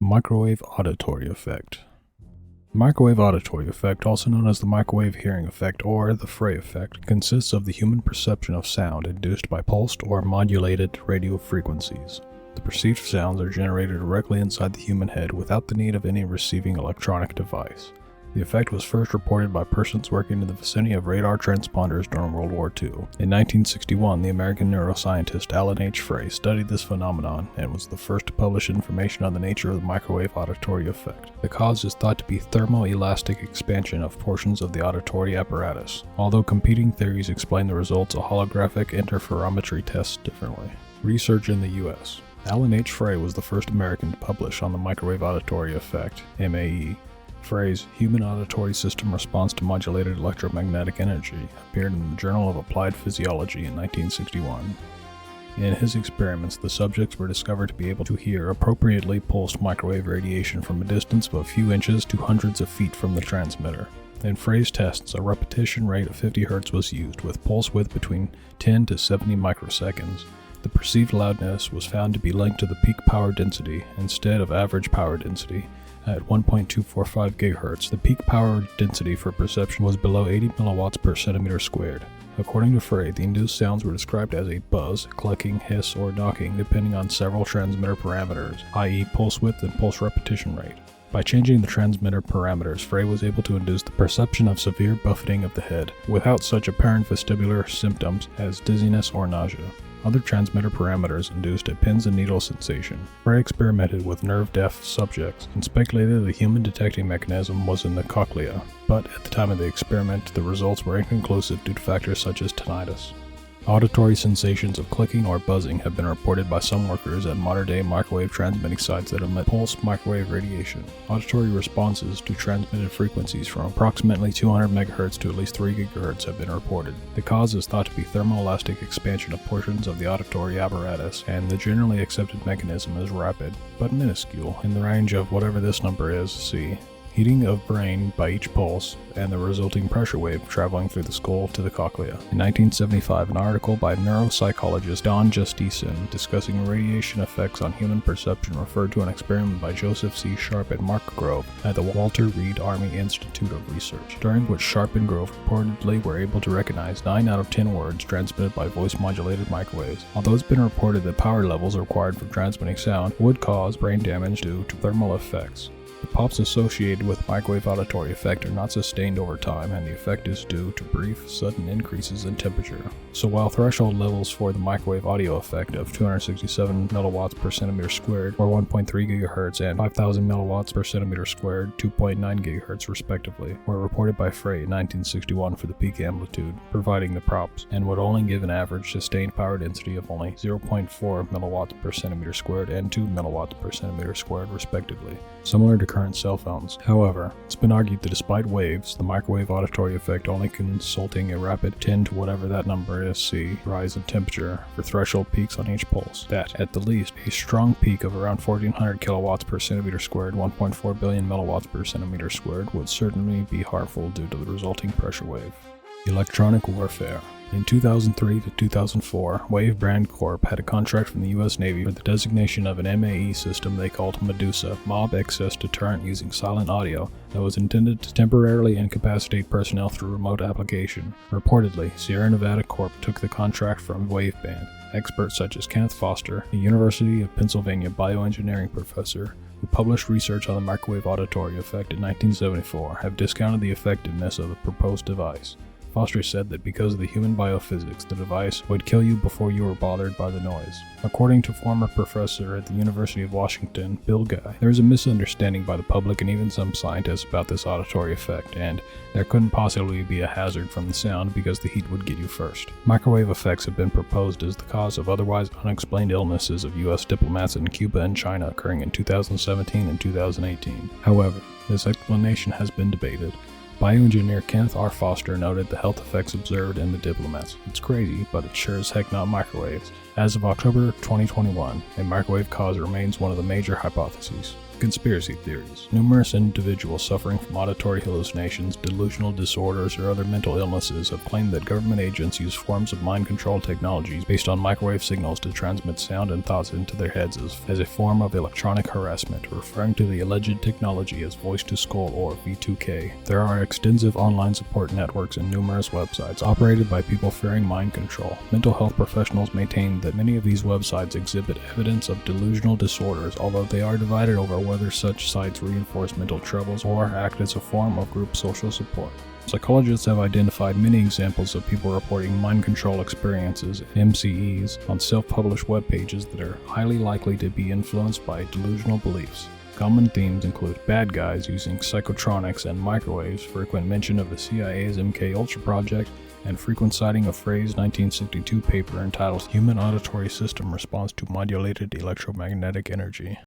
Microwave auditory effect. The microwave auditory effect, also known as the microwave hearing effect or the Frey effect, consists of the human perception of sound induced by pulsed or modulated radio frequencies. The perceived sounds are generated directly inside the human head without the need of any receiving electronic device. The effect was first reported by persons working in the vicinity of radar transponders during World War II. In 1961, the American neuroscientist Alan H. Frey studied this phenomenon and was the first to publish information on the nature of the microwave auditory effect. The cause is thought to be thermoelastic expansion of portions of the auditory apparatus, although competing theories explain the results of holographic interferometry tests differently. Research in the U.S. Alan H. Frey was the first American to publish on the microwave auditory effect, MAE. Frey's Human Auditory System Response to Modulated Electromagnetic Energy appeared in the Journal of Applied Physiology in 1961. In his experiments, the subjects were discovered to be able to hear appropriately pulsed microwave radiation from a distance of a few inches to hundreds of feet from the transmitter. In Frey's tests, a repetition rate of 50 Hz was used, with pulse width between 10 to 70 microseconds. The perceived loudness was found to be linked to the peak power density instead of average power density. At 1.245 GHz, the peak power density for perception was below 80 mW per centimeter squared. According to Frey, the induced sounds were described as a buzz, clucking, hiss, or knocking depending on several transmitter parameters, i.e. pulse width and pulse repetition rate. By changing the transmitter parameters, Frey was able to induce the perception of severe buffeting of the head, without such apparent vestibular symptoms as dizziness or nausea. Other transmitter parameters induced a pins and needles sensation. Frey experimented with nerve-deaf subjects and speculated the human detecting mechanism was in the cochlea, but at the time of the experiment, the results were inconclusive due to factors such as tinnitus. Auditory sensations of clicking or buzzing have been reported by some workers at modern-day microwave transmitting sites that emit pulsed microwave radiation. Auditory responses to transmitted frequencies from approximately 200 MHz to at least 3 GHz have been reported. The cause is thought to be thermoelastic expansion of portions of the auditory apparatus, and the generally accepted mechanism is rapid, but minuscule, in the range of whatever this number is, c. Heating of brain by each pulse, and the resulting pressure wave traveling through the skull to the cochlea. In 1975, an article by neuropsychologist Don Justison discussing radiation effects on human perception referred to an experiment by Joseph C. Sharp and Mark Grove at the Walter Reed Army Institute of Research, during which Sharp and Grove reportedly were able to recognize 9 out of 10 words transmitted by voice-modulated microwaves. Although it's been reported that power levels required for transmitting sound would cause brain damage due to thermal effects, the pops associated with microwave auditory effect are not sustained over time, and the effect is due to brief, sudden increases in temperature. So while threshold levels for the microwave audio effect of 267 mW per centimeter squared, or 1.3 GHz, and 5000 mW per centimeter squared, 2.9 GHz respectively, were reported by Frey in 1961 for the peak amplitude, providing the props, and would only give an average sustained power density of only 0.4 mW per centimeter squared and 2 mW per centimeter squared respectively, similar to current cell phones. However, it's been argued that despite waves, the microwave auditory effect only consulting a rapid 10 to whatever that number is c rise in temperature for threshold peaks on each pulse, that at the least a strong peak of around 1400 kilowatts per centimeter squared, 1.4 billion milliwatts per centimeter squared, would certainly be harmful due to the resulting pressure wave. Electronic warfare. In 2003 to 2004, Wave Brand Corp had a contract from the U.S. Navy for the designation of an MAE system they called Medusa, Mob Excess Deterrent using silent audio, that was intended to temporarily incapacitate personnel through remote application. Reportedly, Sierra Nevada Corp took the contract from Wave Band. Experts such as Kenneth Foster, a University of Pennsylvania bioengineering professor, who published research on the microwave auditory effect in 1974, have discounted the effectiveness of the proposed device. Foster said that because of the human biophysics, the device would kill you before you were bothered by the noise. According to former professor at the University of Washington, Bill Guy, there is a misunderstanding by the public and even some scientists about this auditory effect, and there couldn't possibly be a hazard from the sound because the heat would get you first. Microwave effects have been proposed as the cause of otherwise unexplained illnesses of U.S. diplomats in Cuba and China occurring in 2017 and 2018. However, this explanation has been debated. Bioengineer Kenneth R. Foster noted the health effects observed in the diplomats. It's crazy, but it's sure as heck not microwaves. As of October 2021, a microwave cause remains one of the major hypotheses. Conspiracy theories. Numerous individuals suffering from auditory hallucinations, delusional disorders, or other mental illnesses have claimed that government agents use forms of mind control technologies based on microwave signals to transmit sound and thoughts into their heads as a form of electronic harassment, referring to the alleged technology as voice-to-skull or V2K. There are extensive online support networks and numerous websites operated by people fearing mind control. Mental health professionals maintain that many of these websites exhibit evidence of delusional disorders, although they are divided over whether such sites reinforce mental troubles or act as a form of group social support. Psychologists have identified many examples of people reporting mind control experiences, MCEs, on self-published web pages that are highly likely to be influenced by delusional beliefs. Common themes include bad guys using psychotronics and microwaves, frequent mention of the CIA's MKUltra project, and frequent citing of Frey's 1962 paper entitled Human Auditory System Response to Modulated Electromagnetic Energy.